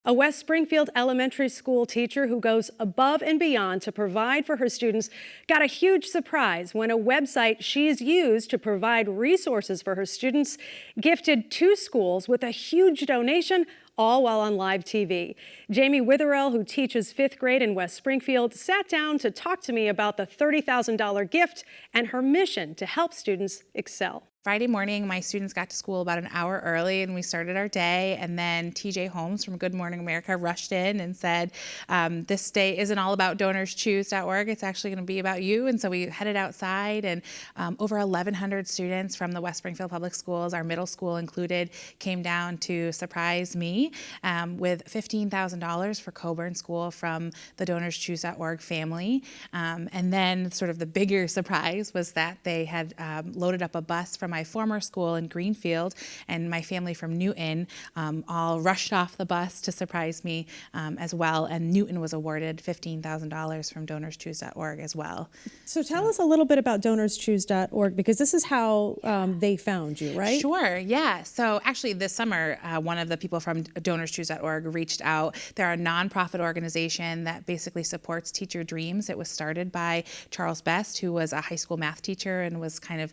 A West Springfield elementary school teacher who goes above and beyond to provide for her students got a huge surprise when a website she's used to provide resources for her students gifted 2 schools with a huge donation, all while on live TV. Jami Witherell, who teaches 5th grade in West Springfield, sat down to talk to me about the $30,000 gift and her mission to help students excel. Friday morning, my students got to school about an hour early and we started our day, and then TJ Holmes from Good Morning America rushed in and said, this day isn't all about DonorsChoose.org, it's actually going to be about you. And so we headed outside, and over 1,100 students from the West Springfield Public Schools, our middle school included, came down to surprise me with $15,000 for Coburn School from the DonorsChoose.org family. And then sort of the bigger surprise was that they had loaded up a bus from my former school in Greenfield, and my family from Newton all rushed off the bus to surprise me as well. And Newton was awarded $15,000 from DonorsChoose.org as well. So tell us a little bit about DonorsChoose.org, because this is how they found you, right? Sure, yeah. So actually this summer, one of the people from DonorsChoose.org reached out. They're a nonprofit organization that basically supports teacher dreams. It was started by Charles Best, who was a high school math teacher and was kind of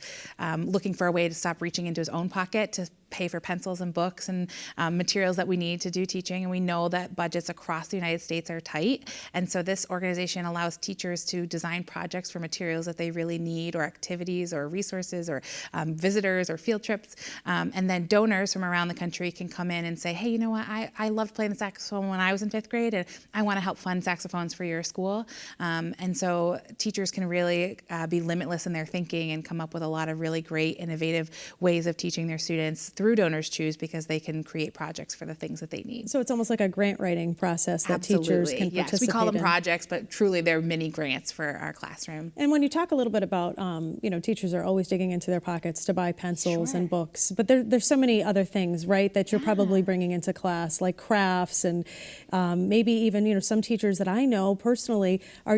looking for a way to stop reaching into his own pocket to pay for pencils and books and materials that we need to do teaching. And we know that budgets across the United States are tight. And so this organization allows teachers to design projects for materials that they really need, or activities or resources or visitors or field trips. And then donors from around the country can come in and say, hey, you know what, I loved playing the saxophone when I was in 5th grade, and I want to help fund saxophones for your school. And so teachers can really be limitless in their thinking and come up with a lot of really great, innovative ways of teaching their students through DonorsChoose, because they can create projects for the things that they need. So it's almost like a grant writing process that teachers can participate in. Yes, we call them projects, but truly they're mini grants for our classroom. And when you talk a little bit about, teachers are always digging into their pockets to buy pencils and books, but there's so many other things, right, that you're probably bringing into class, like crafts, and maybe even, some teachers that I know personally are,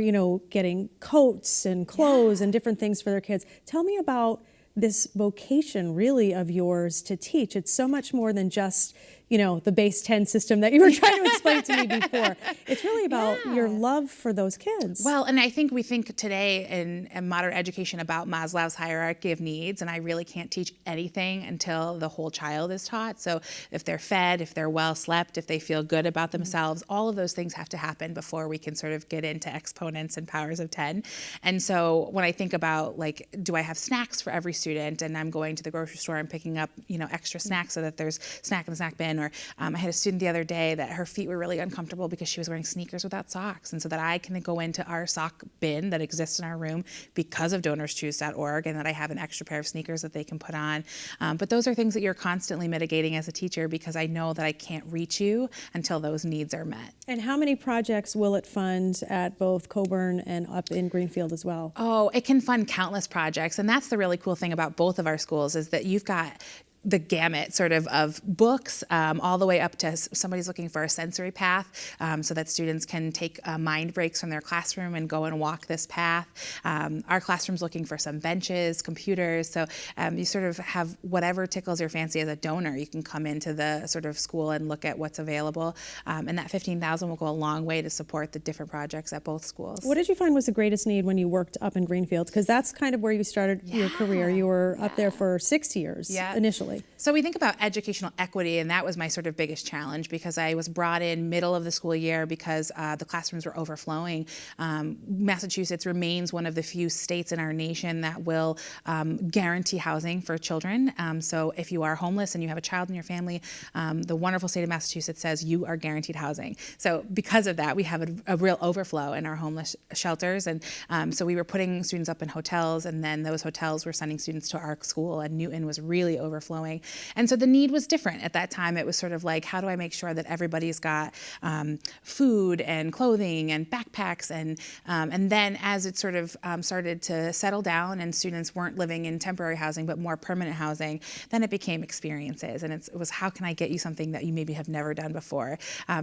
getting coats and clothes and different things for their kids. Tell me about this vocation really of yours to teach. It's so much more than just, the base 10 system that you were trying to explain to me before. It's really about your love for those kids. Well, and I think we think today in modern education about Maslow's hierarchy of needs, and I really can't teach anything until the whole child is taught. So if they're fed, if they're well slept, if they feel good about themselves, all of those things have to happen before we can sort of get into exponents and powers of 10. And so when I think about, like, do I have snacks for every student, and I'm going to the grocery store and picking up, extra snacks so that there's snack in the snack bin, or I had a student the other day that her feet were really uncomfortable because she was wearing sneakers without socks, and so that I can go into our sock bin that exists in our room because of DonorsChoose.org, and that I have an extra pair of sneakers that they can put on. But those are things that you're constantly mitigating as a teacher, because I know that I can't reach you until those needs are met. And how many projects will it fund at both Coburn and up in Greenfield as well? Oh, it can fund countless projects, and that's the really cool thing about both of our schools, is that you've got the gamut sort of books, all the way up to somebody's looking for a sensory path, so that students can take mind breaks from their classroom and go and walk this path. Our classroom's looking for some benches, computers, so you sort of have whatever tickles your fancy as a donor. You can come into the sort of school and look at what's available, and that $15,000 will go a long way to support the different projects at both schools. What did you find was the greatest need when you worked up in Greenfield? Because that's kind of where you started your career. You were up there for 6 years initially. So we think about educational equity, and that was my sort of biggest challenge, because I was brought in middle of the school year because the classrooms were overflowing. Massachusetts remains one of the few states in our nation that will guarantee housing for children. So if you are homeless and you have a child in your family, the wonderful state of Massachusetts says you are guaranteed housing. So because of that, we have a real overflow in our homeless shelters. And so we were putting students up in hotels, and then those hotels were sending students to our school, and Newton was really overflowing. And so the need was different at that time. It was sort of like, how do I make sure that everybody's got food and clothing and backpacks, and then as it sort of started to settle down and students weren't living in temporary housing but more permanent housing, then it became experiences, and it was, how can I get you something that you maybe have never done before?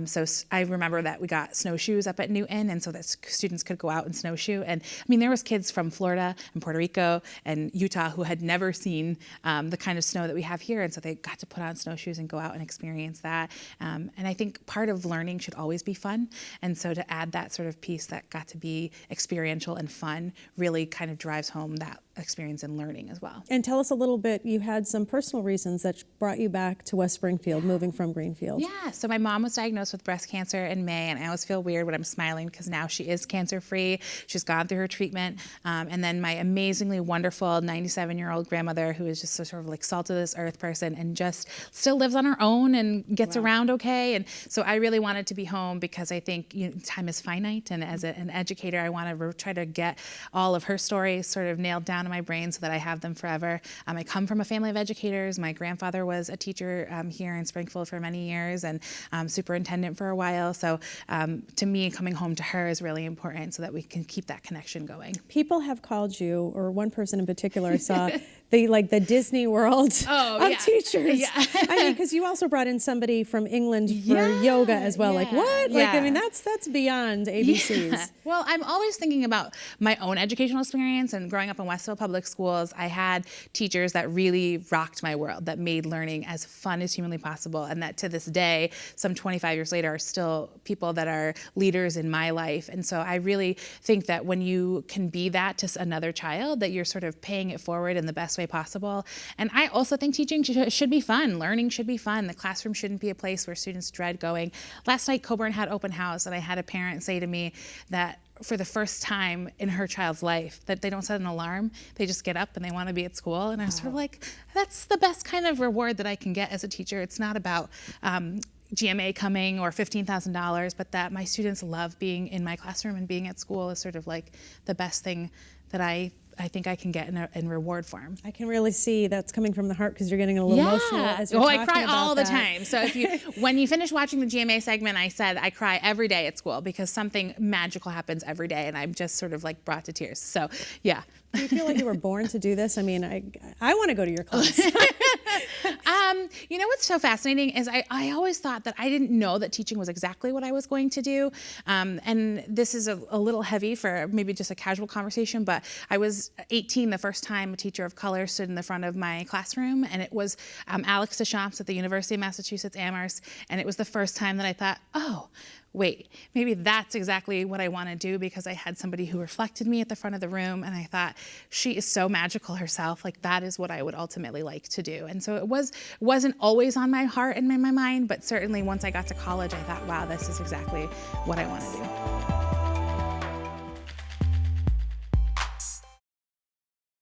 So I remember that we got snowshoes up at Newton, and so that students could go out and snowshoe. And I mean, there was kids from Florida and Puerto Rico and Utah who had never seen the kind of snow that we have here. And so they got to put on snowshoes and go out and experience that. And I think part of learning should always be fun. And so to add that sort of piece that got to be experiential and fun really kind of drives home that experience in learning as well. And tell us a little bit, you had some personal reasons that brought you back to West Springfield, moving from Greenfield. Yeah, so my mom was diagnosed with breast cancer in May, and I always feel weird when I'm smiling because now she is cancer-free. She's gone through her treatment. And then my amazingly wonderful 97-year-old grandmother, who is just a sort of like salt of this earth person and just still lives on her own and gets around okay. And so I really wanted to be home because I think time is finite, and as an educator, I want to try to get all of her stories sort of nailed down in my brain so that I have them forever. I come from a family of educators. My grandfather was a teacher here in Springfield for many years and superintendent for a while. So to me, coming home to her is really important so that we can keep that connection going. People have called you, or one person in particular I saw, the Disney World of teachers. Yeah. I mean, because you also brought in somebody from England for yoga as well. Like what? Like, I mean, that's beyond ABCs. Yeah. Well, I'm always thinking about my own educational experience, and growing up in Westville Public Schools, I had teachers that really rocked my world, that made learning as fun as humanly possible, and that to this day, some 25 years later, are still people that are leaders in my life. And so I really think that when you can be that to another child, that you're sort of paying it forward in the best way possible. And I also think teaching should be fun. Learning should be fun. The classroom shouldn't be a place where students dread going. Last night, Coburn had open house, and I had a parent say to me that for the first time in her child's life, that they don't set an alarm, they just get up and they want to be at school. And I was sort of like, that's the best kind of reward that I can get as a teacher. It's not about GMA coming or $15,000, but that my students love being in my classroom, and being at school is sort of like the best thing that I think I can get in reward form. I can really see that's coming from the heart, because you're getting a little emotional as you're talking I cry about all the that. time. So when you finish watching the GMA segment, I said I cry every day at school because something magical happens every day, and I'm just sort of like brought to tears. So yeah. Do you feel like you were born to do this? I mean, I want to go to your class. You know what's so fascinating is I always thought that I didn't know that teaching was exactly what I was going to do. And this is a little heavy for maybe just a casual conversation, but I was 18 the first time a teacher of color stood in the front of my classroom, and it was Alex Deschamps at the University of Massachusetts Amherst, and it was the first time that I thought, oh, wait, maybe that's exactly what I want to do, because I had somebody who reflected me at the front of the room, and I thought, she is so magical herself, like that is what I would ultimately like to do. And so it wasn't always on my heart and in my mind, but certainly once I got to college, I thought, wow, this is exactly what I want to do.